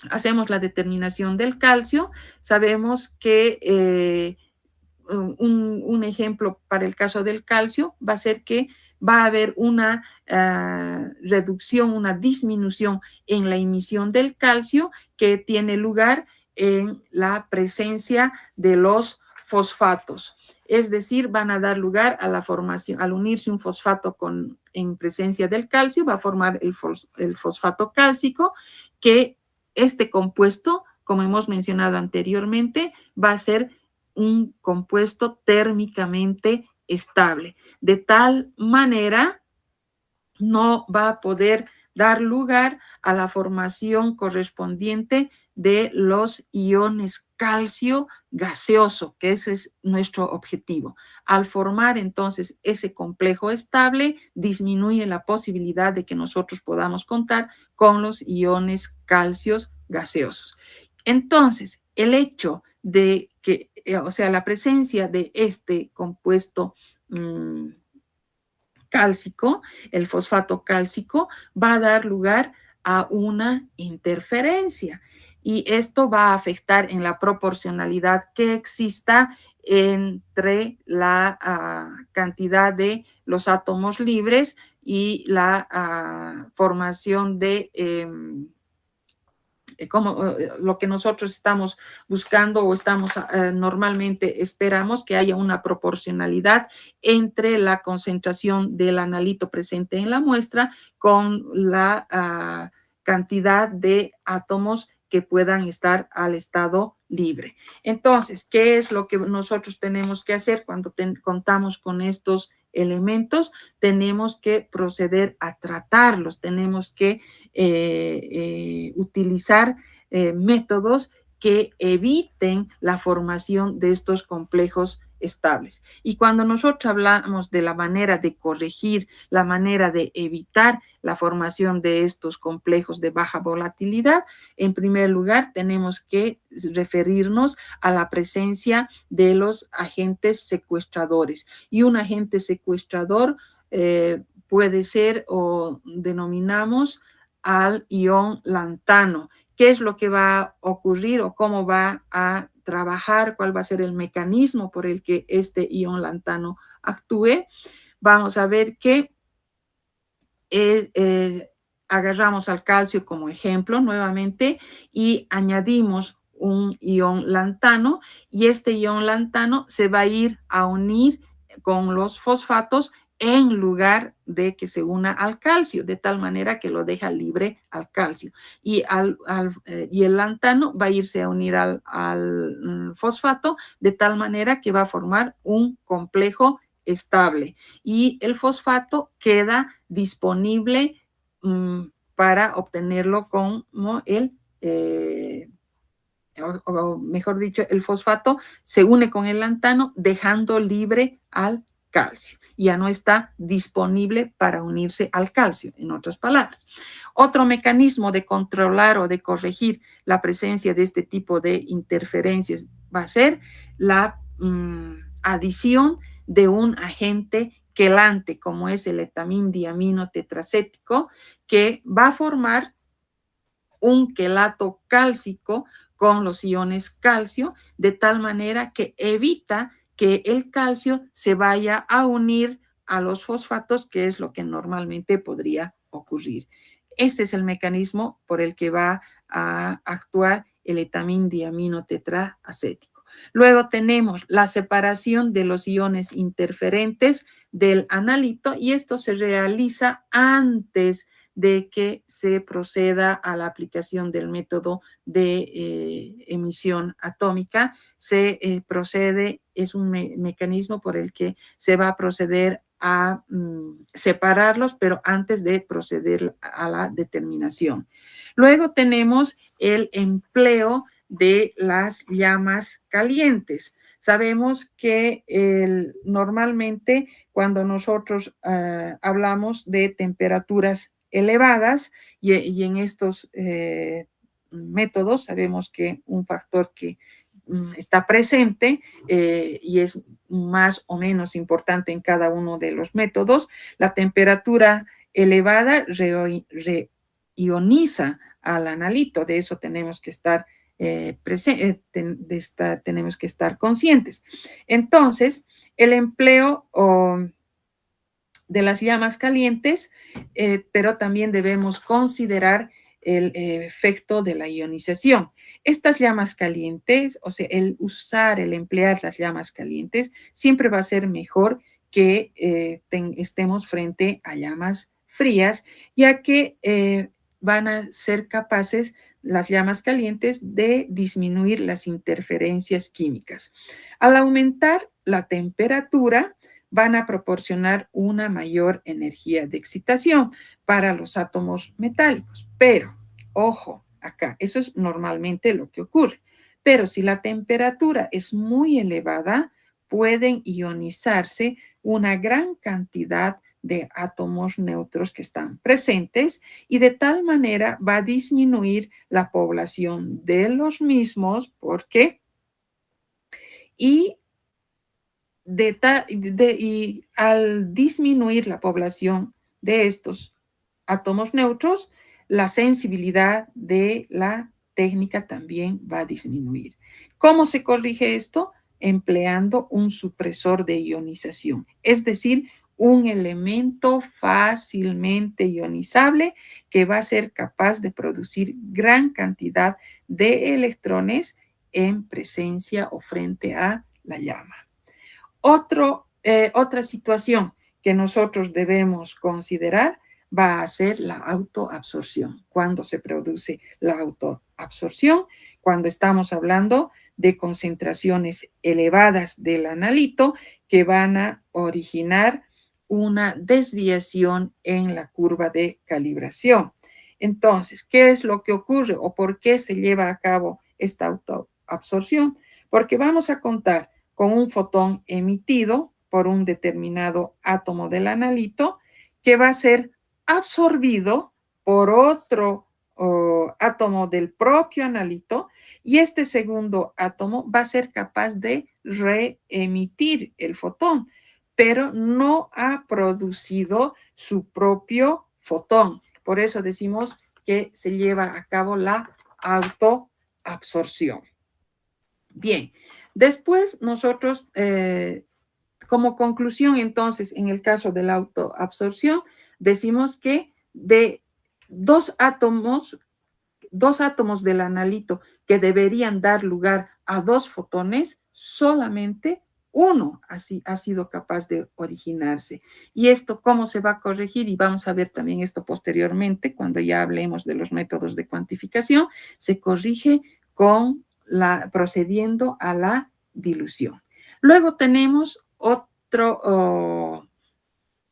hacemos la determinación del calcio, sabemos que un ejemplo para el caso del calcio va a ser que va a haber una reducción, una disminución en la emisión del calcio que tiene lugar en la presencia de los fosfatos. Es decir, van a dar lugar a la formación, al unirse un fosfato en presencia del calcio, va a formar el fosfato cálcico, que este compuesto, como hemos mencionado anteriormente, va a ser un compuesto térmicamente estable. De tal manera, no va a poder dar lugar a la formación correspondiente de los iones calcio gaseoso, que ese es nuestro objetivo. Al formar entonces ese complejo estable, disminuye la posibilidad de que nosotros podamos contar con los iones calcios gaseosos. Entonces, el hecho de que, o sea, la presencia de este compuesto cálcico, el fosfato cálcico, va a dar lugar a una interferencia y esto va a afectar en la proporcionalidad que exista entre la cantidad de los átomos libres y la formación de como lo que nosotros estamos buscando o estamos normalmente esperamos que haya una proporcionalidad entre la concentración del analito presente en la muestra con la cantidad de átomos que puedan estar al estado libre. Entonces, ¿qué es lo que nosotros tenemos que hacer cuando contamos con estos elementos? Tenemos que proceder a tratarlos, tenemos que utilizar métodos que eviten la formación de estos complejos estables. Y cuando nosotros hablamos de la manera de corregir, la manera de evitar la formación de estos complejos de baja volatilidad, en primer lugar tenemos que referirnos a la presencia de los agentes secuestradores. Y un agente secuestrador puede ser o denominamos al ion lantano. ¿Qué es lo que va a ocurrir o cómo va a trabajar? ¿Cuál va a ser el mecanismo por el que este ion lantano actúe? Vamos a ver que agarramos al calcio como ejemplo nuevamente y añadimos un ion lantano y este ion lantano se va a ir a unir con los fosfatos en lugar de que se una al calcio, de tal manera que lo deja libre al calcio. Y el lantano va a irse a unir al fosfato de tal manera que va a formar un complejo estable. Y el fosfato queda disponible para obtenerlo como o mejor dicho, el fosfato se une con el lantano dejando libre al calcio. Ya no está disponible para unirse al calcio, en otras palabras. Otro mecanismo de controlar o de corregir la presencia de este tipo de interferencias va a ser la adición de un agente quelante, como es el etamindiamino tetracético, que va a formar un quelato cálcico con los iones calcio, de tal manera que evita que el calcio se vaya a unir a los fosfatos, que es lo que normalmente podría ocurrir. Ese es el mecanismo por el que va a actuar el etamindiamino tetraacético. Luego tenemos la separación de los iones interferentes del analito y esto se realiza antes de que se proceda a la aplicación del método de emisión atómica. Se procede, es un mecanismo por el que se va a proceder a separarlos, pero antes de proceder a la determinación. Luego tenemos el empleo de las llamas calientes. Sabemos que normalmente cuando nosotros hablamos de temperaturas elevadas y en estos métodos sabemos que un factor que está presente y es más o menos importante en cada uno de los métodos, la temperatura elevada reioniza al analito, de eso tenemos que estar tenemos que estar conscientes. Entonces, el empleo de las llamas calientes, pero también debemos considerar el efecto de la ionización. Estas llamas calientes, o sea, el emplear las llamas calientes, siempre va a ser mejor que estemos frente a llamas frías, ya que van a ser capaces las llamas calientes de disminuir las interferencias químicas. Al aumentar la temperatura, van a proporcionar una mayor energía de excitación para los átomos metálicos. Pero, ojo, acá. Eso es normalmente lo que ocurre. Pero si la temperatura es muy elevada, pueden ionizarse una gran cantidad de átomos neutros que están presentes y de tal manera va a disminuir la población de los mismos porque y, y al disminuir la población de estos átomos neutros, la sensibilidad de la técnica también va a disminuir. ¿Cómo se corrige esto? Empleando un supresor de ionización, es decir, un elemento fácilmente ionizable que va a ser capaz de producir gran cantidad de electrones en presencia o frente a la llama. Otra situación que nosotros debemos considerar va a ser la autoabsorción. ¿Cuándo se produce la autoabsorción? Cuando estamos hablando de concentraciones elevadas del analito que van a originar una desviación en la curva de calibración. Entonces, ¿qué es lo que ocurre o por qué se lleva a cabo esta autoabsorción? Porque vamos a contar con un fotón emitido por un determinado átomo del analito que va a ser absorbido por otro átomo del propio analito y este segundo átomo va a ser capaz de reemitir el fotón, pero no ha producido su propio fotón. Por eso decimos que se lleva a cabo la autoabsorción. Bien, después nosotros, como conclusión entonces, en el caso de la autoabsorción, decimos que de dos átomos del analito que deberían dar lugar a dos fotones, solamente uno así ha sido capaz de originarse. ¿Y esto cómo se va a corregir? Y vamos a ver también esto posteriormente, cuando ya hablemos de los métodos de cuantificación, se corrige procediendo a la dilución. Luego tenemos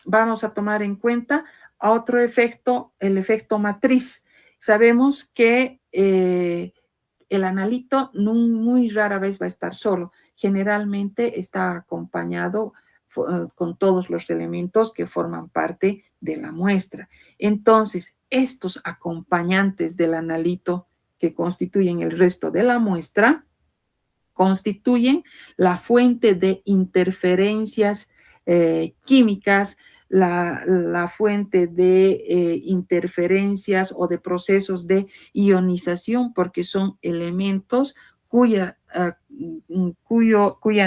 vamos a tomar en cuenta otro efecto, el efecto matriz. Sabemos que el analito muy rara vez va a estar solo. Generalmente está acompañado con todos los elementos que forman parte de la muestra. Entonces, estos acompañantes del analito que constituyen el resto de la muestra, constituyen la fuente de interferencias químicas, la fuente de interferencias o de procesos de ionización, porque son elementos cuya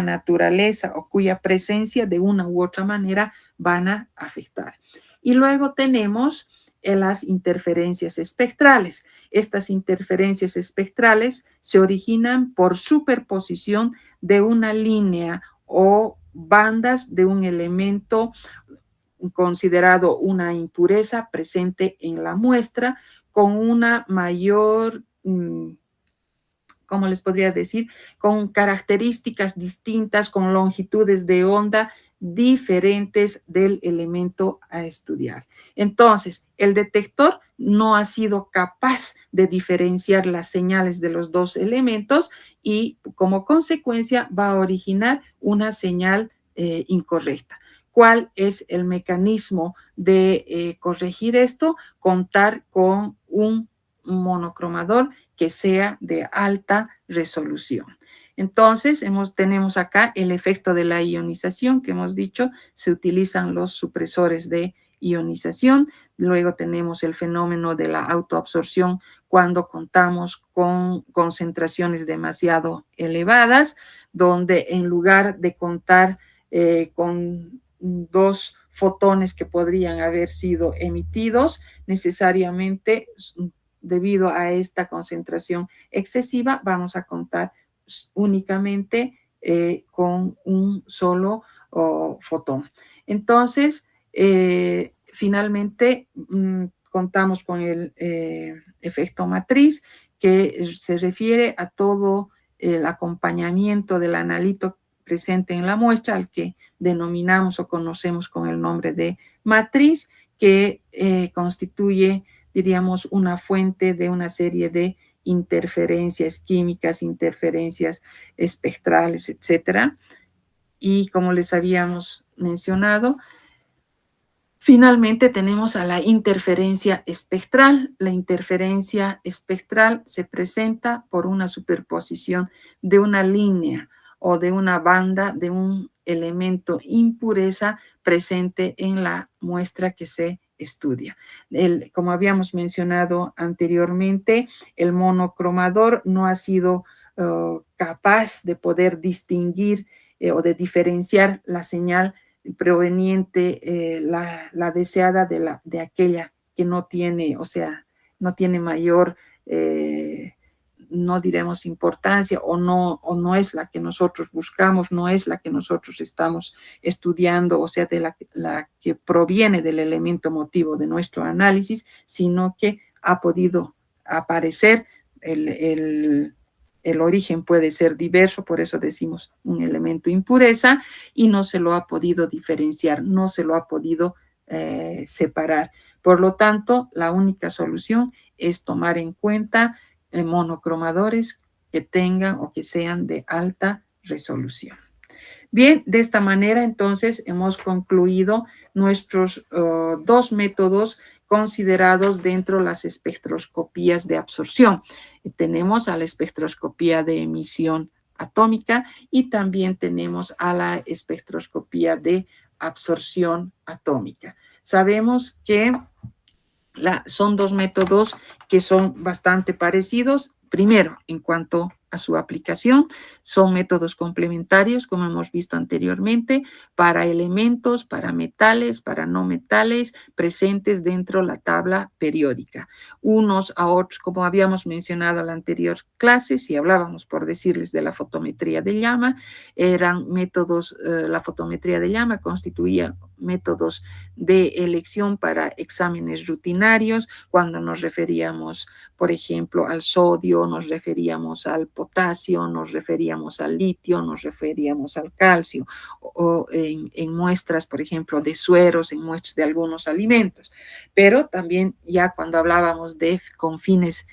naturaleza o cuya presencia de una u otra manera van a afectar. Y luego tenemos las interferencias espectrales. Estas interferencias espectrales se originan por superposición de una línea o bandas de un elemento considerado una impureza presente en la muestra con una mayor, ¿cómo les podría decir? Con características distintas, con longitudes de onda diferentes del elemento a estudiar. Entonces, el detector no ha sido capaz de diferenciar las señales de los dos elementos y como consecuencia va a originar una señal incorrecta. ¿Cuál es el mecanismo de corregir esto? Contar con un monocromador que sea de alta resolución. Entonces, tenemos acá el efecto de la ionización que hemos dicho, se utilizan los supresores de ionización. Luego tenemos el fenómeno de la autoabsorción cuando contamos con concentraciones demasiado elevadas, donde en lugar de contar con dos fotones que podrían haber sido emitidos, necesariamente debido a esta concentración excesiva, vamos a contar únicamente con un solo fotón. Entonces, finalmente, contamos con el efecto matriz, que se refiere a todo el acompañamiento del analito presente en la muestra, al que denominamos o conocemos con el nombre de matriz, que constituye, diríamos, una fuente de una serie de interferencias químicas, interferencias espectrales, etcétera. Y como les habíamos mencionado, finalmente tenemos a la interferencia espectral. La interferencia espectral se presenta por una superposición de una línea o de una banda de un elemento impureza presente en la muestra que se estudia. Como habíamos mencionado anteriormente, el monocromador no ha sido capaz de poder distinguir o de diferenciar la señal proveniente, la deseada de aquella que no tiene, o sea, no tiene mayor, no diremos importancia, o no es la que nosotros buscamos, no es la que nosotros estamos estudiando, o sea, de la que proviene del elemento motivo de nuestro análisis, sino que ha podido aparecer el origen puede ser diverso, por eso decimos un elemento impureza, y no se lo ha podido diferenciar, no se lo ha podido separar. Por lo tanto, la única solución es tomar en cuenta monocromadores que tengan o que sean de alta resolución. Bien, de esta manera entonces hemos concluido nuestros dos métodos considerados dentro de las espectroscopías de absorción. Tenemos a la espectroscopía de emisión atómica y también tenemos a la espectroscopía de absorción atómica. Sabemos que son dos métodos que son bastante parecidos. Primero, en cuanto a su aplicación, son métodos complementarios, como hemos visto anteriormente, para elementos, para metales, para no metales, presentes dentro de la tabla periódica. Unos a otros, como habíamos mencionado en la anterior clase, si hablábamos, por decirles, de la fotometría de llama, eran métodos, la fotometría de llama constituía métodos de elección para exámenes rutinarios, cuando nos referíamos, por ejemplo, al sodio, nos referíamos al potasio, nos referíamos al litio, nos referíamos al calcio, o en muestras, por ejemplo, de sueros, en muestras de algunos alimentos. Pero también ya cuando hablábamos con fines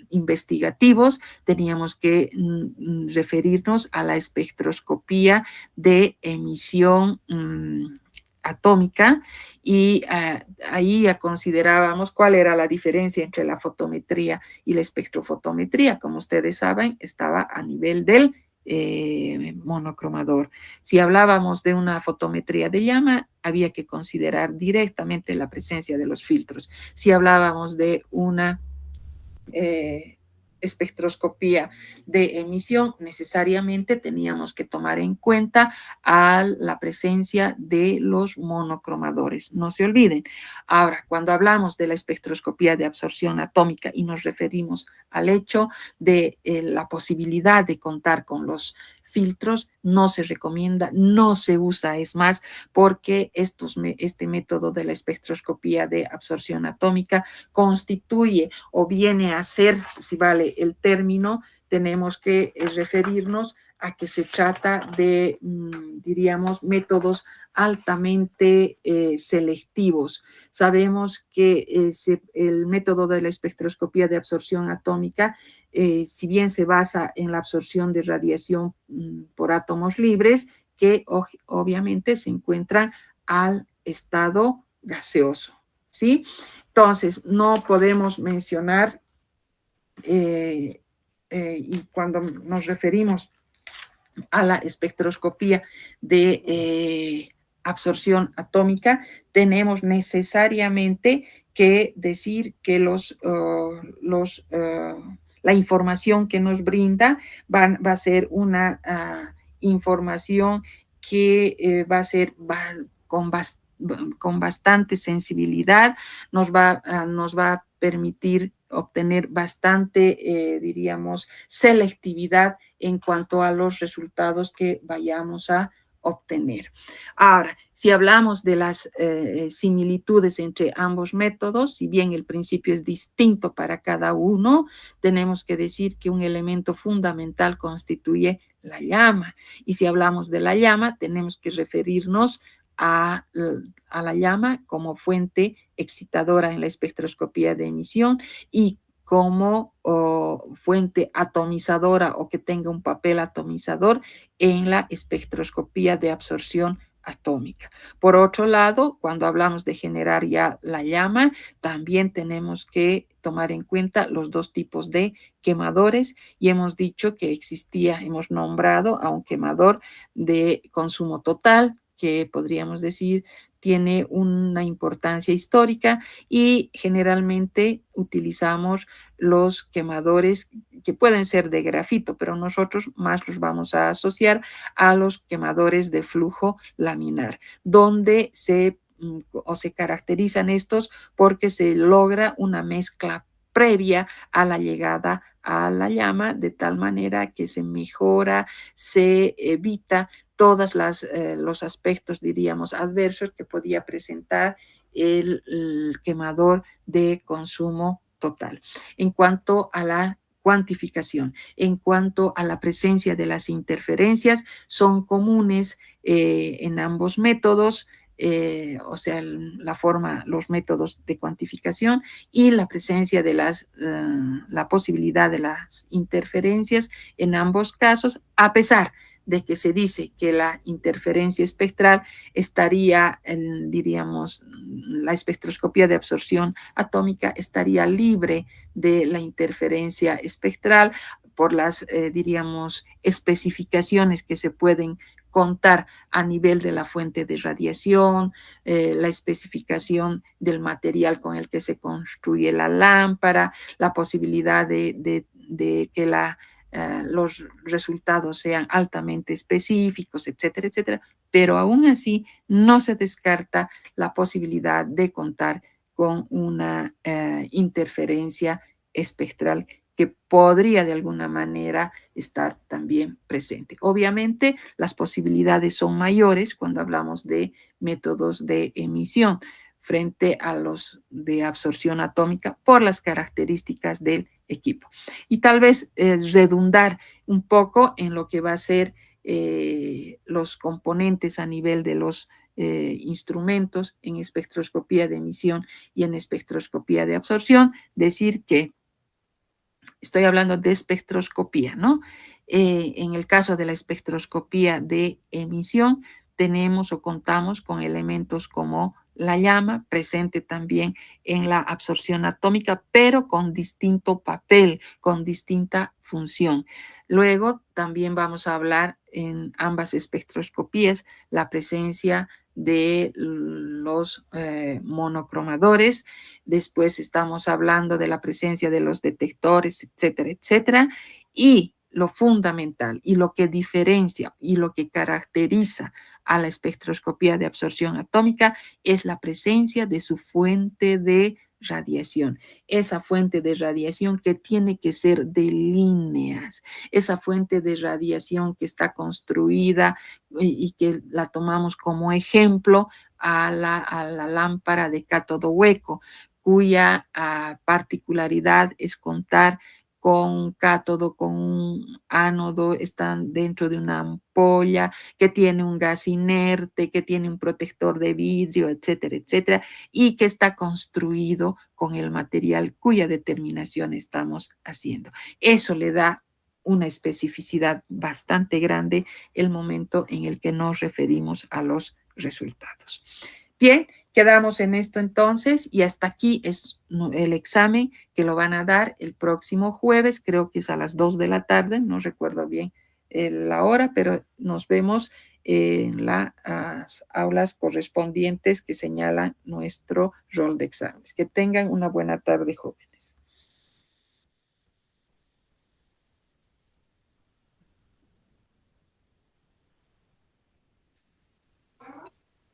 investigativos, teníamos que referirnos a la espectroscopía de emisión atómica, y ahí ya considerábamos cuál era la diferencia entre la fotometría y la espectrofotometría. Como ustedes saben, estaba a nivel del monocromador. Si hablábamos de una fotometría de llama, había que considerar directamente la presencia de los filtros. Si hablábamos de una espectroscopía de emisión, necesariamente teníamos que tomar en cuenta a la presencia de los monocromadores. No se olviden. Ahora, cuando hablamos de la espectroscopía de absorción atómica y nos referimos al hecho de la posibilidad de contar con los filtros, no se recomienda, no se usa, es más, porque este método de la espectroscopía de absorción atómica constituye o viene a ser, si vale el término, tenemos que referirnos a que se trata de, diríamos, métodos altamente selectivos. Sabemos que el método de la espectroscopía de absorción atómica, si bien se basa en la absorción de radiación por átomos libres, que obviamente se encuentran al estado gaseoso, ¿sí? Entonces, no podemos mencionar, y cuando nos referimos a la espectroscopía de absorción atómica, tenemos necesariamente que decir que la información que nos brinda va a ser una información que va a ser con bastante sensibilidad, nos va a permitir obtener bastante, diríamos, selectividad en cuanto a los resultados que vayamos a obtener. Ahora, si hablamos de las similitudes entre ambos métodos, si bien el principio es distinto para cada uno, tenemos que decir que un elemento fundamental constituye la llama. Y si hablamos de la llama, tenemos que referirnos a la llama como fuente excitadora en la espectroscopía de emisión y como fuente atomizadora o que tenga un papel atomizador en la espectroscopía de absorción atómica. Por otro lado, cuando hablamos de generar ya la llama, también tenemos que tomar en cuenta los dos tipos de quemadores y hemos dicho que hemos nombrado a un quemador de consumo total, que podríamos decir tiene una importancia histórica y generalmente utilizamos los quemadores que pueden ser de grafito, pero nosotros más los vamos a asociar a los quemadores de flujo laminar, donde se caracterizan estos porque se logra una mezcla previa a la llegada a la llama, de tal manera que se mejora, se evita todos los aspectos, diríamos, adversos que podía presentar el quemador de consumo total. En cuanto a la cuantificación, en cuanto a la presencia de las interferencias, son comunes en ambos métodos, o sea, los métodos de cuantificación y la presencia de la posibilidad de las interferencias en ambos casos, a pesar de que se dice que la interferencia espectral estaría, diríamos, la espectroscopía de absorción atómica estaría libre de la interferencia espectral por las, diríamos, especificaciones que se pueden contar a nivel de la fuente de radiación, la especificación del material con el que se construye la lámpara, la posibilidad de que los resultados sean altamente específicos, etcétera, etcétera, pero aún así no se descarta la posibilidad de contar con una interferencia espectral que podría de alguna manera estar también presente. Obviamente, las posibilidades son mayores cuando hablamos de métodos de emisión frente a los de absorción atómica por las características del equipo. Y tal vez redundar un poco en lo que va a ser los componentes a nivel de los instrumentos en espectroscopía de emisión y en espectroscopía de absorción, decir que estoy hablando de espectroscopía, ¿no? En el caso de la espectroscopía de emisión, tenemos o contamos con elementos como la llama, presente también en la absorción atómica, pero con distinto papel, con distinta función. Luego también vamos a hablar en ambas espectroscopías la presencia de los monocromadores. Después estamos hablando de la presencia de los detectores, etcétera, etcétera. Y lo fundamental y lo que diferencia y lo que caracteriza a la espectroscopía de absorción atómica es la presencia de su fuente de radiación. Esa fuente de radiación que tiene que ser de líneas, esa fuente de radiación que está construida y que la tomamos como ejemplo a la lámpara de cátodo hueco, cuya particularidad es contar con un cátodo, con un ánodo, están dentro de una ampolla que tiene un gas inerte, que tiene un protector de vidrio, etcétera, etcétera, y que está construido con el material cuya determinación estamos haciendo. Eso le da una especificidad bastante grande el momento en el que nos referimos a los resultados. Bien, quedamos en esto entonces y hasta aquí es el examen que lo van a dar el próximo jueves, creo que es a las 2 de la tarde, no recuerdo bien la hora, pero nos vemos en las aulas correspondientes que señalan nuestro rol de exámenes. Que tengan una buena tarde, jóvenes.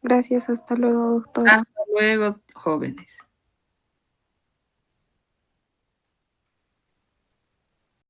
Gracias, hasta luego, doctora. Hasta luego, jóvenes.